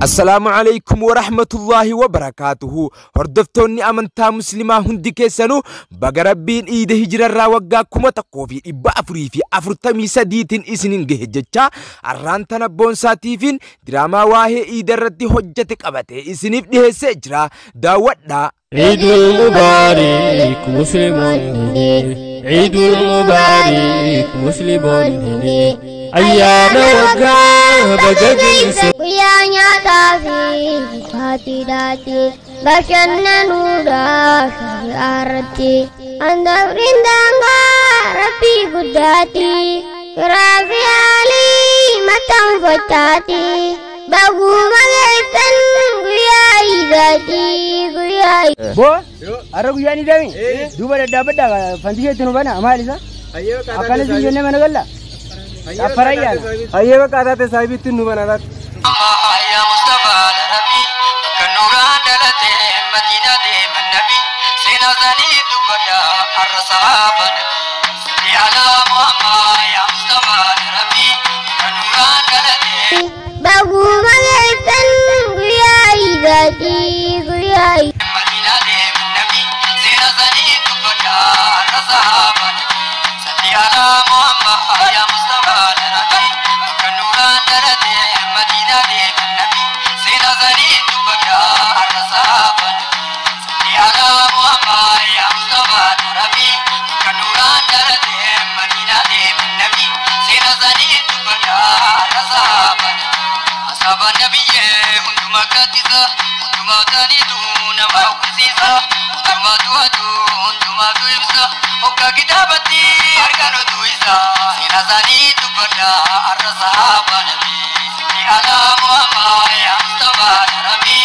السلام عليكم ورحمة الله وبركاته. هردفتوني أمنتا مسلمة هندي كيسانو بغربين إيده هجر الراوغا كما تقوفي إبا أفري في أفرتمي سديتين إسنين جهججا أرانتنا بونساتيفين دراما واهي إيده ردي حجتك أبته إسنيف ديه سجرا داوتنا عيد المبارك مسلمون عيد المبارك مسلمون أيام وقع بجديس ويا نياتي فاتي داتي بشن نورا شرارتي أندر رندانغا ربي قداتي رافي علي متم فتاتي بغو مغيثن قياي ذاتي قياي بو أرغو يعني دامي دوبا دابا فانتيشة تنوبانا أمالي سا أكالي سنجنة من أغلا أفرائيان أيوة كذا تسايبي تنوبانا يا مصطفى النبي كنوران دلته مدينة من نبي سينا زنيد بدا الرصاب نبي يا محمد يا مصطفى النبي كنوران دلته بغو مغيثن قياي ذاتي قياي مدينة من نبي سينا زنيد بدا الرصاب نبي يا محمد يا مصطفى النبي كنوران دلته مدينة من نبي سينا زنيد بدا الرصاب نبي يا محمد يا مصطفى النبي كنوران دلته مدينة من نبي سينا زنيد بدا الرصاب أصحاب النبي هندما كاتزا هندما تانيدون ما وكسيزا هندما توادو هندما تويبسا وكا كتابتي أركانو تويزا سينا زنيد بدا الرصاب نبي يا محمد يا مصطفى النبي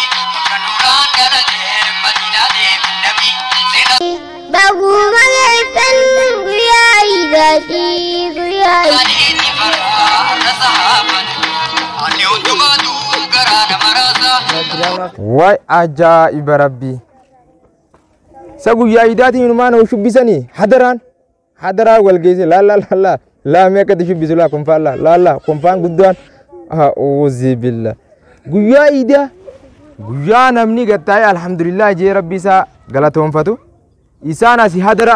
كنوران دلته مدينة من نبي سينا بغو مغيثن قياي ذاتي قياي زنيد بدا الرصاب نبي أني هندما دو قران مراسا واي عجائب ربي سقو يا إيداتي من ما نوشب بسني حدران والجيزي لا ميكا تشب بسلا كنفان لا كنفان قدوان أعوذ بالله قويا إيدا قويا نمني قطعي الحمد لله جي ربي سا غلطهم فتو إسانا سي حدرا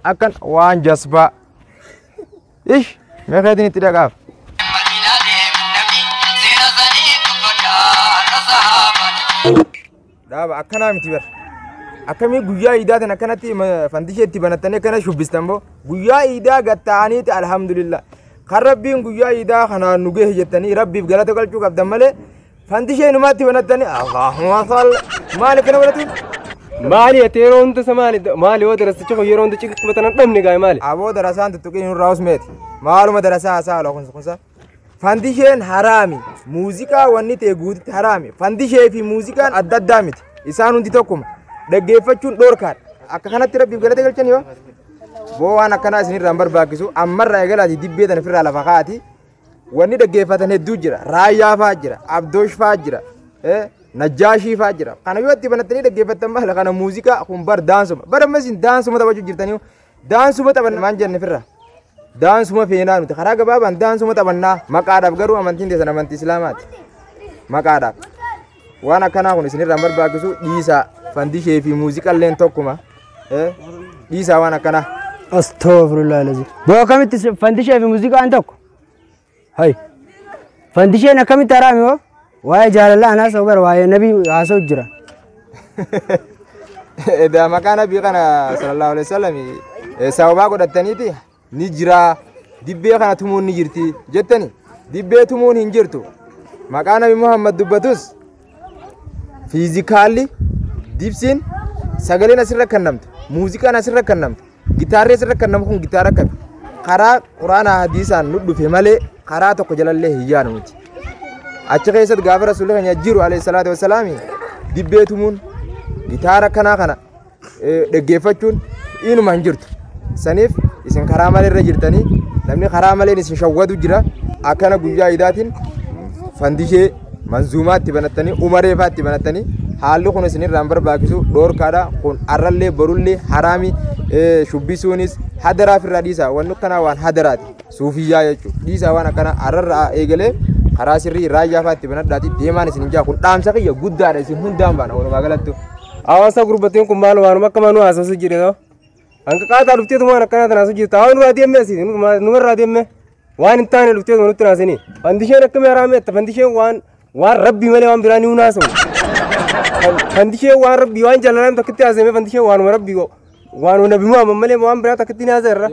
أكن وان جسبا إيش ما خيدني تدقاف دابا أكنا متبر أكمي قويا إيدا تنكنتي فندشة تبنتني كنا شوبستنبو قويا إيدا قطعني الحمد لله خربين قويا إيدا خنا نوجه جتني ربي بقلته قال شو قبض ماله فندشة نماتي بنتني اللهم صل مالك أنا ولتي مالي تيرون تسمعني مالي ودرس تشوف يرون تشيك مثلا نمني جاي مالي أبو دراسان تتوقين راوس ميت معلومة دراسة أسأله خنسا فندشة حرامي موسيقى وني تيجود حرامي فندشة في موسيقى أدد دامت إسانون تتوقم دقيفتشون دور كار أكخنا تربي بقلته قال شنو بو أنا كنا سنين رامبر باكسو أمر رايقلا دي دبي تنفر على فقاتي وني دقيفتن هدوجرا رايا فاجرا عبدوش فاجرا نجاشي فاجرا كانوا يوتي بنتني دقيفتن مهلا كانوا موسيقى خمبر دانسو برمسين دانسو ما تبغى جرتنيو دانسو ما تبغى مانجر نفرة دانسو ما فينا نو تخرج بابا دانسو ما تبغى ما قارب قروا أمانتين دي سنة أمانتي إسلامات ما قارب وانا كنا كنا سنين رامبر باكسو ديسا فندشة في موسيقى لين توكما ديسا وانا كنا أستغفر الله العظيم بو كم فندشة في موسيقى عندك هاي فندشة أنا كم ترامي هو واي جال الله أنا صبر واي نبي عاصو جرا إذا ما كان بيقنا صلى الله عليه وسلم سووا قد التنيتي نجرا دبي كنا تمون نجرتي جتني دبي تمون هنجرتو ما كان بمحمد دبتوس فيزيكالي ديبسين سجلنا سرّا كنّمت موسيقى نسرّا كنّمت gitarre sirra kan namu kun gitara kan qara qur'ana hadisan nuddu fi male qara to kujalalle hiyana muti achi keessat gaafa rasuulli kan jiru alayhi salatu wassalam dibbeetumun gitara kana dhaggeeffachuun inuma hin jirtu saniif isin karaa male irra jirtani namni karaa male isin shawwadu jira akana guyyaa idaatin fandishee manzuumaatti banattani umareefaatti banattani haalli kun isin irraan barbaachisu dhoorkaadha kun arrallee barullee haraami shubbisuunis hadaraa firraa dhiisa wanni kana waan hadaraati suufiyyaa jechuudha dhiisa waan akkana arrarraa eegalee karaa sirrii raayyaa faatti banadhaati deemaan isin jaa kun dhaamsa kiyya guddaadha isin hundaan baana walumaa galattu. Hawaasa gurbattiin kun maal waanuma akka manuu haasawsu jire ta'u. Hanqa qaataa dhufteetu waan akkana tanaasu jirta. Haa nurraa deemme asii numarraa deemme waan hin taane dhufteetu nutti naasini. Fandisheen akkami haraametta fandisheen waan rabbii malee waan biraa ni hunaasawu. Fandisheen waan rabbii waan jaalalaam takkitti haasame fandisheen waanuma rabbii waan nabi Muhammad malee waan biraa takkitti ni haasa'erra.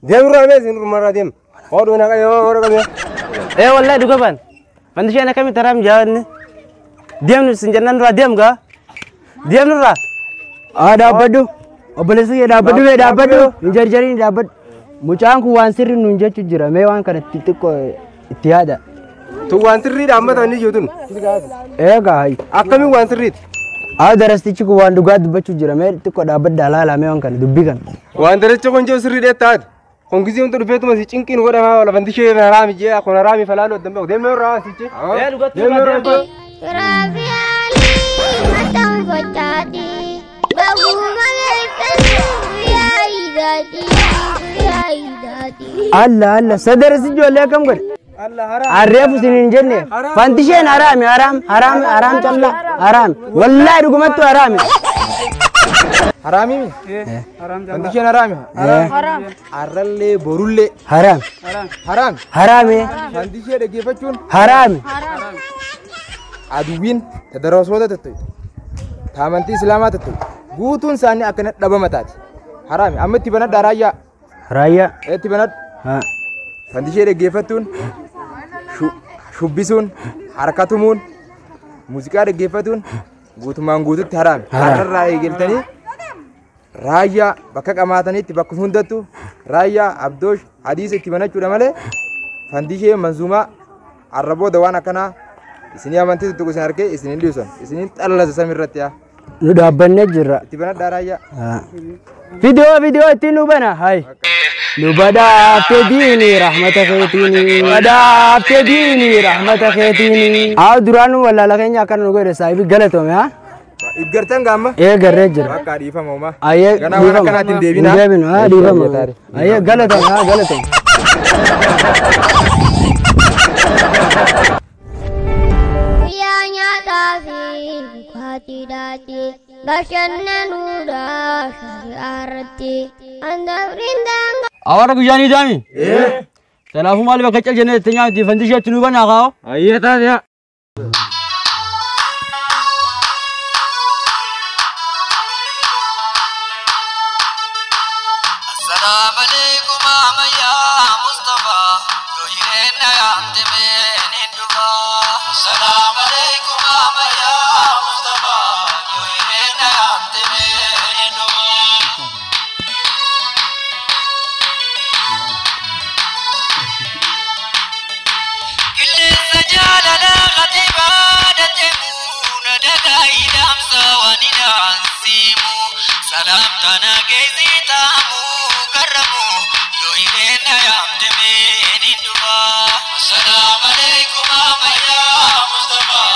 Deemurraa mee isin numarraa deemme. Hodhuu na qabee. Wallahi dhuga ban. Fandisheen akkamitti haraam jaalanne. Deemnu isin jennaan nurraa deemgaa. Deemnurraa. Dhaabbadhu. Obboleessa kee dhaabbadhu mee dhaabbadhu. Hin jarjariin dhaabbadhu. Mucaan kun waan sirrii nuun jechu jira mee waan kana xixiqqoo itti yaada. Tu waan sirrii dhaammata inni jiru tun. Eegaa akkamiin waan sirriiti. Darastichi kun waan dhugaa dubbachuu jira mee xixiqqoo dhaabbaddaa laalaa mee waan kana dubbii kana. Waan darastichi kun jiru sirrii dheettaati. Kun gisee wanti dhufeetuma si cinqiin godhamaa oola fandishee haraami jee kun haraami falaaloo dambe deemee irraa asichi. Atam bocati, bagu magetan yaidati, yaidati. Allah sadarsi ijoollee akkam godhe. Arreefu isiniin jenne fandisheen haraami calla haraami wallaahi dhugumattuu haraami. Haraami mi? Fandisheen haraami? Arrallee borullee. Haraami. Haraami. Fandishee dhaggeeffachuun haraami. aduwwiin tadarasoota tattu taamantii islaamaa tattu guutuun isaanii akkana dhabama taati haraami amma itti banadha raayyaa itti banadha fandishee dhaggeeffattuun shubbisuun harkatumuun muuziqaa dhaggeeffatuun guutumaan guututti haraami hararraa eegaltanii raayyaa bakka qamaataniitti bakka hundattu raayyaa abdoosh hadiisa itti banachuudha malee fandishee manzuumaa arrabooda waan akkanaa isini amantii tuttuqu isin harkee isinin dhiisan isinin xallasa samirratti yaa nu dhaabbannee jirra itti banadhaa raayyaa viidiyoo ittiin nu bana hay nu badhaafte diini rahmata keetiini badhaafte diini rahmata keetiini duraan nu wallaala keenya akkana nu godhe saahibi galatome haa iggartan gaamma garree jira akka dhiifama uumaa ayyee ganaa waan akkanaatiin deebina dhiifama ayyee galatome Dati bashannanudha shari'aarratti andafrindaan awara guyyaan idaami kanaafuu maal bakka caljanne itti nyaatti fandisheetti nu banaa kaa'o ayyee taate السلام عليكم يا مصطفى يوهرنا يا انتمين الدفا السلام عليكم يا مصطفى يوهرنا يا انتمين الدفا كل السجال لا غتيبا دتمون دقاي دامسا وندا انسيمو سلام تنا كيزي تامو كرمو يوهرنا يا انتمين الدفا السلام عليكم يا مصطفى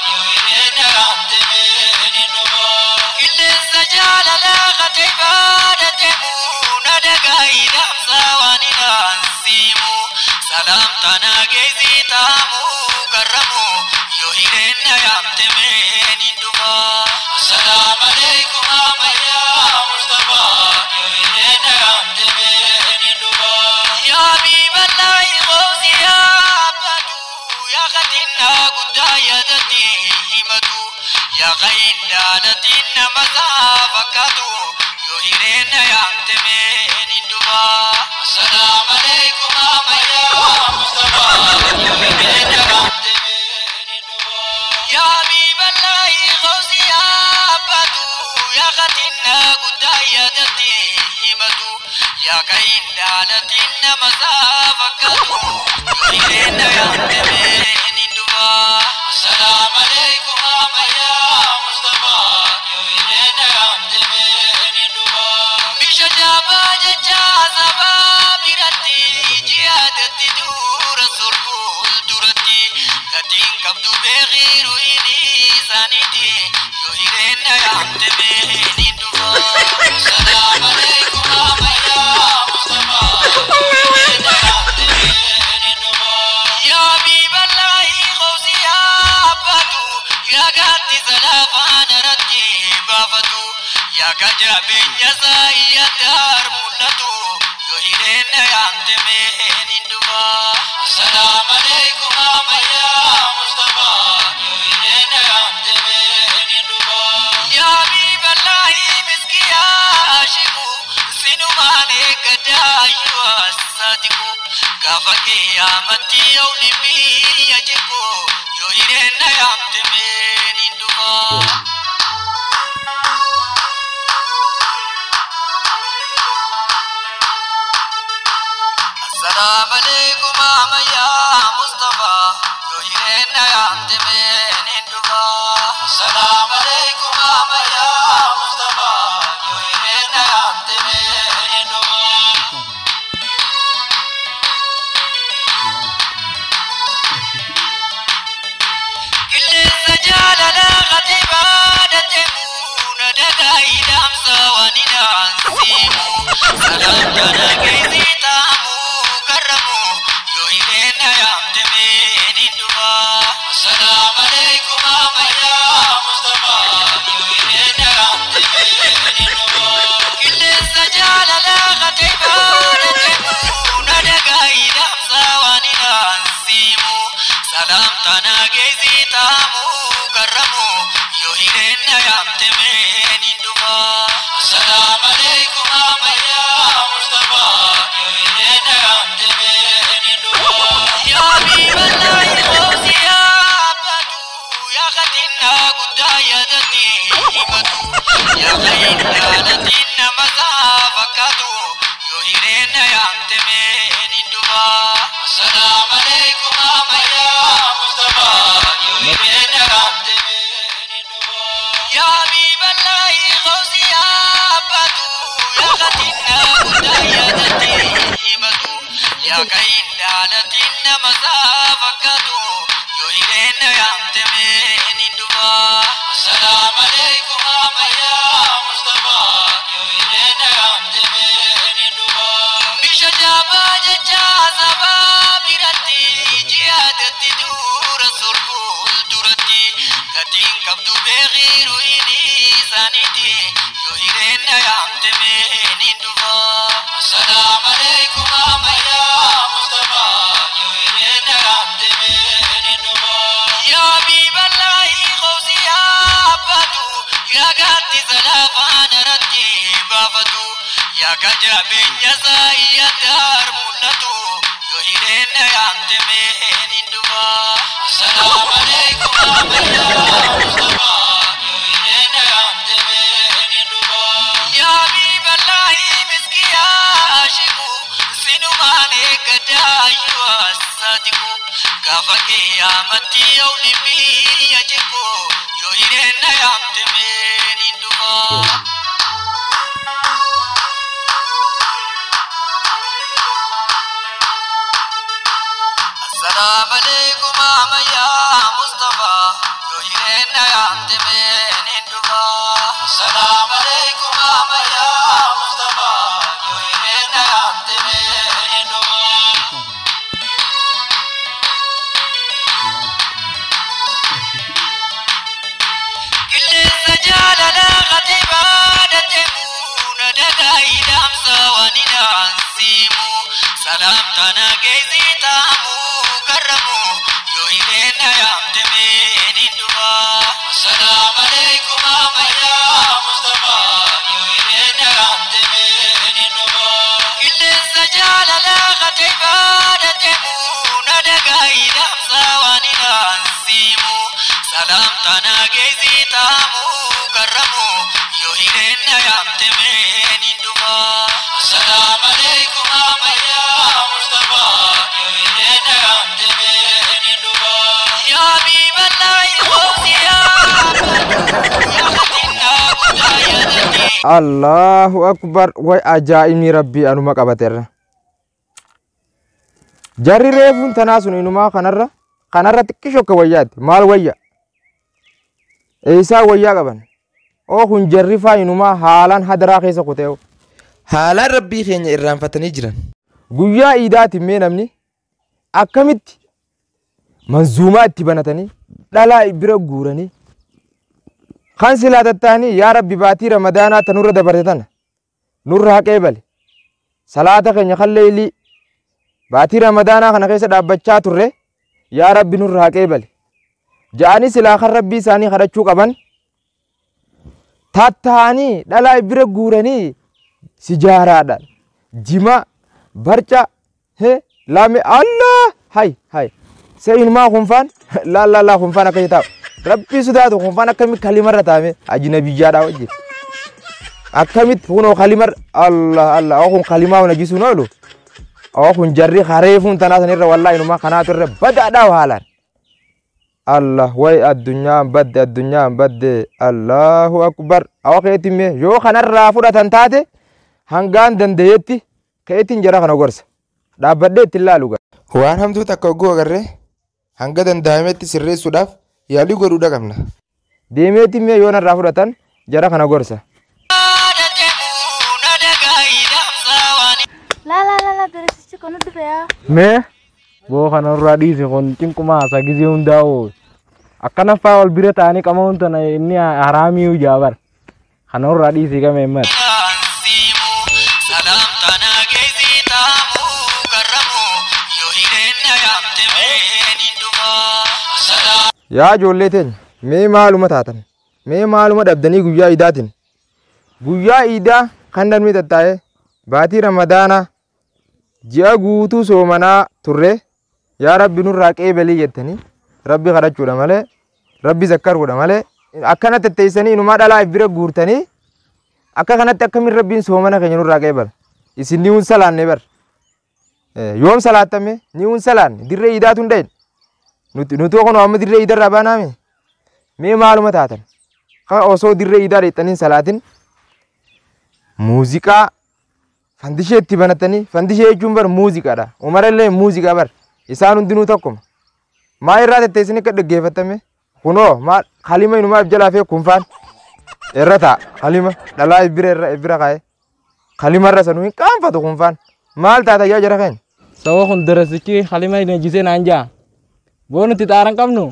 يوهرنا يا انتمين الدفا كل السجال لا غتيبا دتمون دقاي دامسا وندا انسيمو سلام تنا كيزي تامو كرمو يوهرنا يا انتمين الدفا السلام عليكم يا مصطفى يوهرنا يا انتمين الدفا يا حبيب الله غوثي يا عبدو يا ختنا قدايا دتي همتو يا غينا دتنا مسافكتو يوهرنا يا انتمين الدفا السلام عليكم يا مصطفى يوهرنا يا انتمين الدفا يا حبيب الله غوثي يا عبدو يا ختنا قدايا دتي همتو يا غينا دتنا مسافكتو يوهرنا يا انتمين الدفا السلام عليكم يا مصطفى يوهرنا يا انتمين الدفا بشجابة ججا سباب رتي جيادتي دور السرقول درتي لتين كبدو بغير إني سانيتي يوهرنا يا انتمين الدفا السلام عليكم يا مصطفى يوهرنا يا انتمين الدفا يا حبيب الله baafatu yaa kajabeenya saayya daar mul'atu yoo hidheenna yaamte meen hin dhufa. Assalaamu alaikum ammayyaa Mustafaa yoo hidheenna yaamte meen hin dhufa. Yaa biiballahi miskiyaa ashiku sinumaan eeggadaa yoo assaatiku gaafa qiyyaamatti awlibii yajiku yoo hidheenna yaamte meen hin dhufa. Assalamu alaikum amaya Mustafa yo hidheenna yaamte meen hin dhufa. Assalamu alaikum amaya Mustafa yo hidheenna yaamte meen hin dhufa. Qilleensa jaalala qatiibaa muuna dagaa hidhaamsa waan hidhaansiimu salaamtana geessii taamu karramu yoo hidheenna yaamte meen hin dhufa. Assalaamu alaikum ammayyaa Mustafaa yoo hidheenna yaamte meen hin dhufa. Qilleensa jaalala qatiibaa muuna dagaa hidhaamsa waan hidhaansiimu salaamtana geessii taamu karramu yoo hidheenna yaamte meen hin dhufa. Assalaamu alaikum ammayyaa Mustafaa yoo hidheenna yaamte meen hin dhufa. Yaa biiballahi qoobsi yaabbatu yaa qatinna guddaa yaadatti himatu yaa qayyindaalatiin nama saa fakkaatu yoo hidheenna yaamte meen hin dhufa. Assalaamu alaikum ammayyaa Mustafaa yoo hidheenna yaamte meen hin dhufa. Yaa biiballahi qoobsi yaabbatu yaa qatinna guddaa yaadatti himatu yaa qayyindaalatiin nama saa fakkaatu yoo hidheenna yaamte meen hin dhufa. Assalaamu alaikum ammayyaa Mustafaa yoo hidheenna yaamte meen hin dhufa. Bisha jaabaa jecha sabaa biratti jihaadatti dura sorbul duratti gatiin qabdu beekiru inni isaaniiti yoo hidheenna yaamte meen hin dhufa. Assalaamu alaikum ammayyaa Mustafaa yoo hidheenna yaamte meen hin dhufa. Yaa biiballahi qoobsi yaabbatu yaa gaaddisa lafaan irratti baafatu yaa kajabeenya saayya daar mul'atu yoo hidheenna yaamte meen hin dhufa. Assalaamu alaikum ammayyaa Mustafaa yoo hidheenna yaamte meen hin dhufa. Yaa biiballahi miskiyaa ashiku sinumaan eeggadaa yoo assaatiku gaafa qiyyaamatti awlibii yajiku yoo hidheenna yaamte meen hin dhufa. Assalamu alaikum ammayyaa Mustafaa yoo hidheenna yaamte meen hin dhufa. Assalamu alaikum ammayyaa Mustafaa yoo hidheenna yaamte meen hin dhufa. Qilleensa jaalala qatiibaa muuna dagaa hidhaamsa waan hidhaansiimu salaamtana geessii taamu karramu yoo hidheenna yaamte meen hin dhufa. Assalaamu alaikum ammayyaa Mustafaa yoo hidheenna yaamte meen hin dhufa. Qilleensa jaalala qatiibaa muuna dagaa hidhaamsa waan hidhaansiimu salaamtana geessii taamu karramu yoo hidheenna yaamte meen hin dhufa. Assalaamu alaikum ammayyaa Mustafaa yoo hidheenna yaamte meen hin dhufa. Yaa biiballahi qoobsi yaabbatu yaa qatinna guddaa yaadatti. Allahu akbar way ajaa'ibni rabbii anuma qabateerra. Jarri reefuun tanaa sun inumaa kanarra xiqqishoo akka wayyaatti maal wayya eeysaa wayyaa qaban oo kun jarri faa inumaa haalaan hadaraa keessa kutee'u haalaan rabbii keenya irraanfatanii jiran guyyaa iidaati mee namni akkamitti manzuumaa itti banatanii dhalaa bira guuranii kan silaa tattaanii yaa rabbi baatii ramadaanaa tanurra dabartan nurra haqee bale salaata keenya kan leelii baatii ramadaanaa kana keessa dhaabbachaa turre yaa rabbi nurra haqee bale ja'anii silaa kan rabbii isaanii kadhachuu qaban tattaanii dhalaa bira guuranii sijaaraadhaan jima barca lame Allah hay سينما خنفان لا خنفان أكيد ربي سداد خنفان أكمل كلمة رتامي أجنبي جادا وجه أكمل هونو كلمة الله أو كلمة ونجسونه له أو جري خريفون تناس نير والله إنه ما خنات الرب بدأ دا وحالا الله وي الدنيا بد الله أكبر أو كيتمي يو خنا الرافورة تنتاته هنگان دنديتي كيتين جرا خنا غرس دا بدأ تلالوغا waan hamtuu takka oguu agarree hanga danda'ametti sirreessuudhaaf yaalii godhuudha qabna. Deemeetti mee yoo narraa fudhatan jara kana gorsa. La garasichi kun dhufeeyaa. Mee boo kana irraa dhiise kun cinqumaa isa gizee hundaa'u akkana fa'aa wal bira ta'anii qabamuun tana inni haraamii jaabar kana irraa dhiise gamee mat. Yaa ijoollee teenya mee maaluma taatan mee maaluma dhabdanii guyyaa iidaatiin guyyaa iidaa kan danmii tattaa'ee baatii ramadaanaa ji'a guutuu soomanaa turre yaa rabbi nurraa qeebalii jettanii rabbi kadhachuudha malee rabbi zakkaruudha malee akkana tetteessanii inumaa dhalaa bira guurtanii akka kanatti akkamiin rabbiin soomana keenya nurraa qeebala isin ni un salaanne bar yoom salaattame ni un salaanne dirree iidaatu hin dha'in nuti kun amma dirree iidarraa baanaame mee maaluma taatan kan osoo dirree iidaa dheexxanii salaatin muuziqaa fandishee itti banatanii fandishee jechuun bar muuziqaadha umarallee muuziqaa bar isaan hundinuu tokkuma maa irraa tetteessanii akka dhaggeeffatame kunoo maal kalima inumaa jalaa fee kunfaan irra ta'a kalima dhalaa bira kaa'e kalimarra sanuu hin qaanfatu kunfaan maal taata yaa jara keenya. Sawa kun darasichi kalima hin ejjisee naan jaa. Boonu ti taarang kamnu.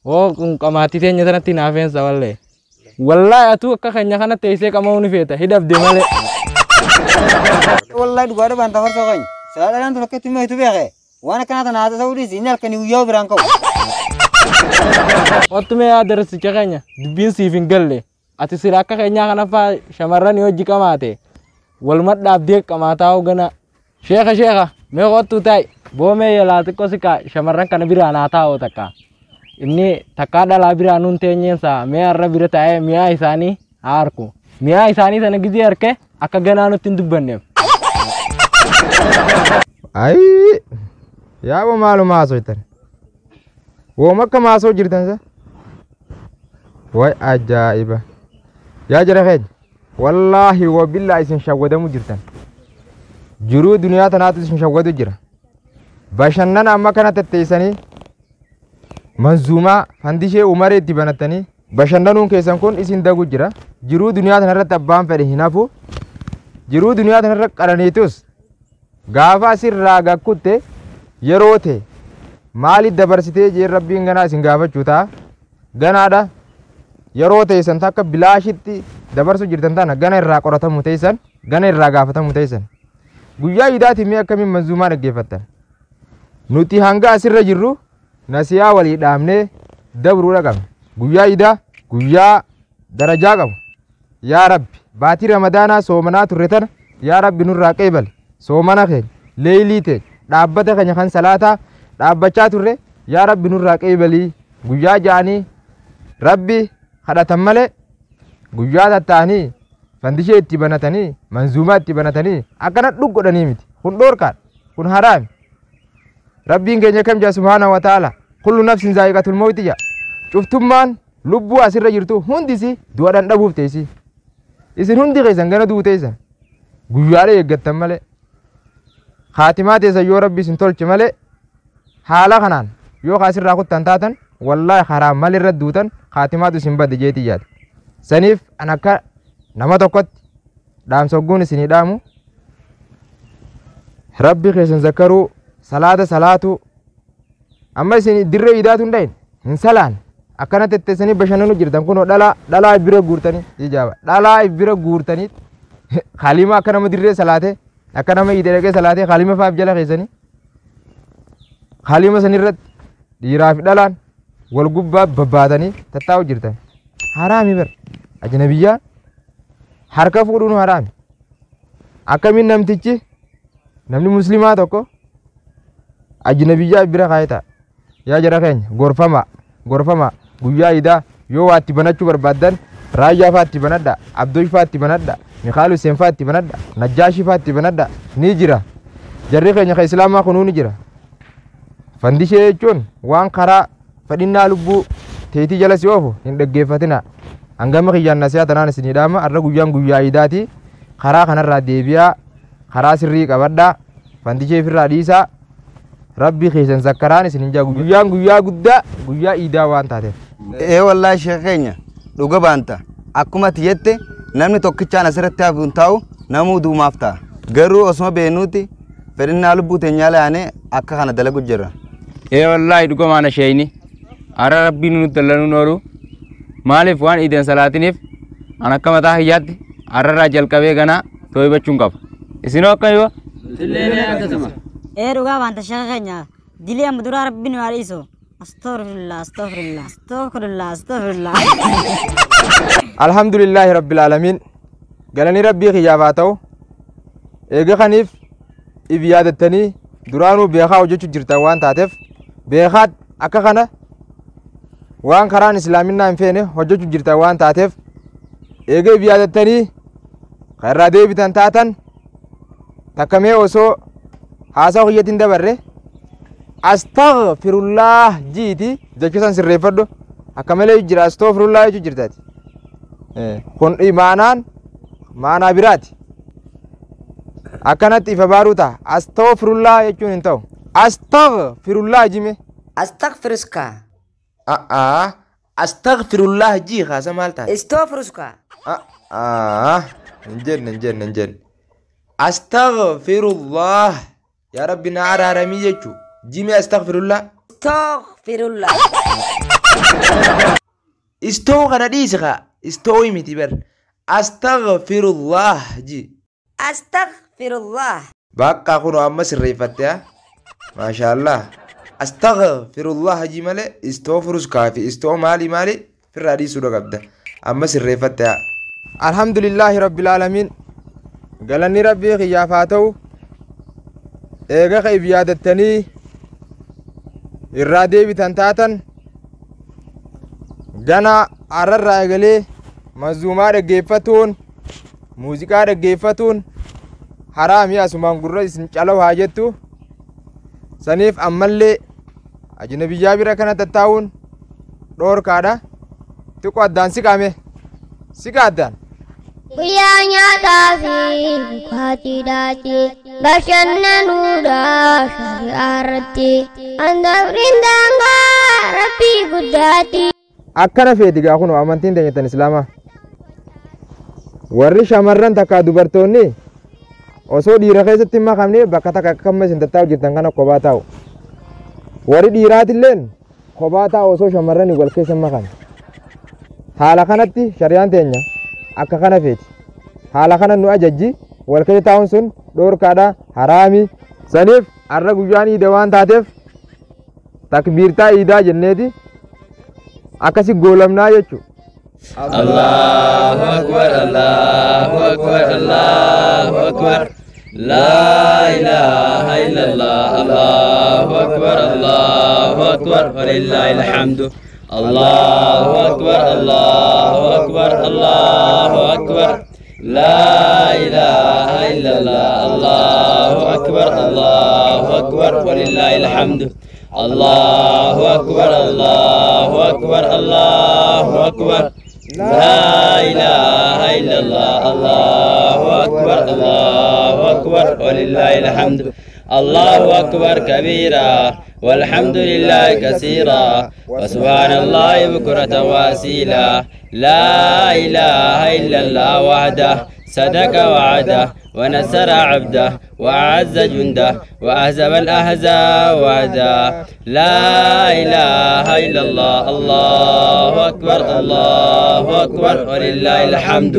Oh kun kamati teenya sanatti naafeensa wallee. Wallahi atu akka keenya kana teessee qamaa'uu ni feeta hidhaaf deemale. Wallahi dhugaadha baanta farsoo keenya. Saadhaan tun akkatti himaa hitu beekee. Waan akkana tana haasa ta'uu dhiisi inni halkanii guyyaa biraan ka'u. Ottume yaa darasicha keenya dubbiin siif hin galle. Ati sira akka keenyaa kana faa shamarran yoo hojii qamaate. Waluma dhaabdee qamaataa hoogana. Sheeka mee qottuu ta'i. Boomee yaalaa xiqqoo siqa shamarran kana biraan haa taa'u takka. Inni takkaa dhalaa biraan nuun teenyeensa mee har'a bira taa'ee mi'aa isaanii haa harku. Mi'aa isaanii sana gizee harke akka ganaa nutti hin dubbanneef. Ayi yaaba maaluma haasoo jettan wooma akka maasoo jirtan sa way ajaa'iba yaa jara keenya wallaahi wabillaa isin shawwadamu jirtan jiruu duniyaa tanaatu isin shawwadu jira. Bashannana amma kana tetteessanii manzuumaa fandishee umaree itti banatanii bashannanuun keessan kun isin dagu jira jiruu duniyaa tanarratti abbaan fedhe hin hafu jiruu duniyaa tanarra qaraniitus gaafa asirraa gakkutte yeroo ta'e maaliif dabarsitee jee rabbiin ganaa isin gaafachuu ta'a ganaadha yeroo ta'e san takka bilaashitti dabarsu jirtan tana gana irraa qoratamu ta'esan gana irraa gaafatamu ta'esan guyyaa iidaatiin mee akkamiin manzuumaa dhaggeeffattan. Nuti hanga asirra jirru nasiyaa walii dhaabnee dabruudha qabna. Guyyaa iidaa guyyaa darajaa qabu. Yaa Rabbi baatii ramadaanaa soomanaa turre tana yaa Rabbi nurraa qeebali. Soomana keenya leelii ta'e dhaabbata keenya kan salaataa dhaabbachaa turre yaa Rabbi nurraa qeebalii guyyaa ja'anii Rabbi kadhatan malee guyyaa tatta'anii fandishee itti banatanii manzuumaa itti banatanii akkana dhuggodhanii miti. Kun dhoorkaan kun haraami. Rabbiin keenya kam jaa subhaanahu wa ta'ala kullu nafsin zaa'iqatul mawti jaa cuftummaan lubbuu asirra jirtu hundisi du'adhaan dhabuuf teessi isin hundi keessan gana du'u teessan guyyaadha eeggattan malee haatimaa teessan yoo rabbi isin tolche malee haala kanaan yoo asirraa kuttan taatan wallaahi haraa malee irra duutan haatimaatu isin badde jeetii yaada saniif an akka nama tokkotti dhaamsogguun isinii dhaamu rabbi keessan zakkaruu salaata salaatu amma isin dirree iidaatu hin dhayin hin salaan akkana tettesanii bashannanu jirtan kunoo dhalaa bira guurtanii ijaaba dhalaa bira guurtanii kalima akka nama dirree salaate akka nama iidee dhaqee salaate kalima faaf jala keessanii kalima sanirratti dhiiraa fi dhalaan wal gubbaa babbaatanii tattaa'u jirtan haraami bar ajnabiyyaan harka fuudhuun haraami akkamiin namni muslimaa tokko ajnabiyyaa bira kaayeta yaa jara keenya gorfama guyyaa idaa yoo waatti banachuu barbaaddan raayyaa faatti banadha abdoosh faatti banadha Mikhaal Hussein faatti banadha Najjaashi faatti banadha ni jira jarri keenya ka islaamaa kunuu ni jira fandishee jechuun waan karaa fadhinnaa lubbuu teetii jala si oofu hin dhaggeeffatina hangama kiyyaan nasiyaa tanaan isinii dhaama arra guyyaan guyyaa idaati karaa kanarraa deebi'aa karaa sirrii qabadhaa fandishee firraa dhiisaa rabbi keessan sakkaraan isin jaa guyyaan guyyaa guddaa guyyaa iidaa waan taateef. Wallahi sheekh keenya dhuga baanta akkuma tiyette namni tokkichaan asirratti hafuun taa'u namuu duumaaf ta'a garuu osuma beenuuti fedhinnaa lubbuu teenyaa laanee akka kana dalagu jirra. Wallahi dhuga maana sheeyni ara rabbiin nuti dalanuu oolu maaliif waan iideen salaatiniif an akka mataa hiyyaatti arrarraa jalqabee ganaa too'ibachuun qaba isinoo akkamiiba. dhugaa baanta sheekh keenya dilii amma duraa rabbiin waa dhiisu astaghfirullah. Alhamdulillahi rabbil alamin galanii rabbii kiyyaafaa ta'u eega kaniif if yaadattanii duraanuu beekaa hojjechuu jirtan waan taateef beekaat akka kana waan karaan islaaminaa hin feene hojjechuu jirtan waan taateef eega if yaadattanii kan irraa deebitan taatan takkamee osoo haasaa hojjetin dabarre astaghfirullah jiiti jechuusan sirreeffadhu akka malee jira astaghfirullah jechuu jirtaati kun maanaa biraati akkanatti ifa baaruu ta'a astaghfirullah jechuun hin ta'u astaghfirullah jime astaghfiruska astaghfirullah jii haasa maal ta'a astaghfiruska hin jenne astaghfirullah ya rabbi na araramii jechuu jime astaghfirullah istoo kana dhiisika istoo miti bar astaghfirullah ji astaghfirullah bakka kuno amma sirreeffatte maashaallah astaghfirullah ji male istoo furus kaafi istoo maali firraa dhiisuu qabda amma sirreeffatte alhamdulillahi rabbil alamin galanni rabbii kiyyaafaa ta'u eega ka if yaadattanii irraa deebitan taatan gana arrarraa egalee mazuumaa dhaggeeffatuun muuziqaa dhaggeeffatuun haraami asumaan gurra isin calaw haa jettu saniif ammallee ajnabiyyaa bira kana tattaa'uun dhoorkaadha xiqqoo addaan siqa addaan guyyaa nyaataa fi dhugaatiidhaati bashannanuudhaaf shari'aa irratti handafriin daangaa rabbii guddaati. akkana feeti gaa kun amantiin teenyatan islaamaa warri shamarran takka dubartoonni osoo dhiira keessatti hin makamne bakka takka akkama isin tattaa'u jirtan kana kophaa taa'u warri dhiiraatilleen kophaa taa'u osoo shamarran wal keessa hin makamne haala kanatti shari'aan teenya akka kana feeti haala kana nu ajajji wal keessa taa'uun sun dhoorkaadha haraami saniif arra guyyaan iida waan taateef takbiirtaa iidaa jenneeti akkasi goolamnaa jechuu Allahu akbar Allahu akbar Allahu akbar la ilaha illallah Allahu akbar walillahil hamdu Allahu akbar Allahu akbar Allahu akbar la ilaha illallah Allahu akbar walillahil hamdu Allahu akbar Allahu akbar Allahu akbar la ilaha illallah Allahu akbar walillahil hamdu Allahu akbar kabira والحمد لله كثيرا وسبحان الله بكرة واسيلا لا إله إلا الله وحده صدق وعده ونصر عبده وأعز جنده وأهزم الأحزاب وحده لا إله إلا الله الله أكبر ولله الحمد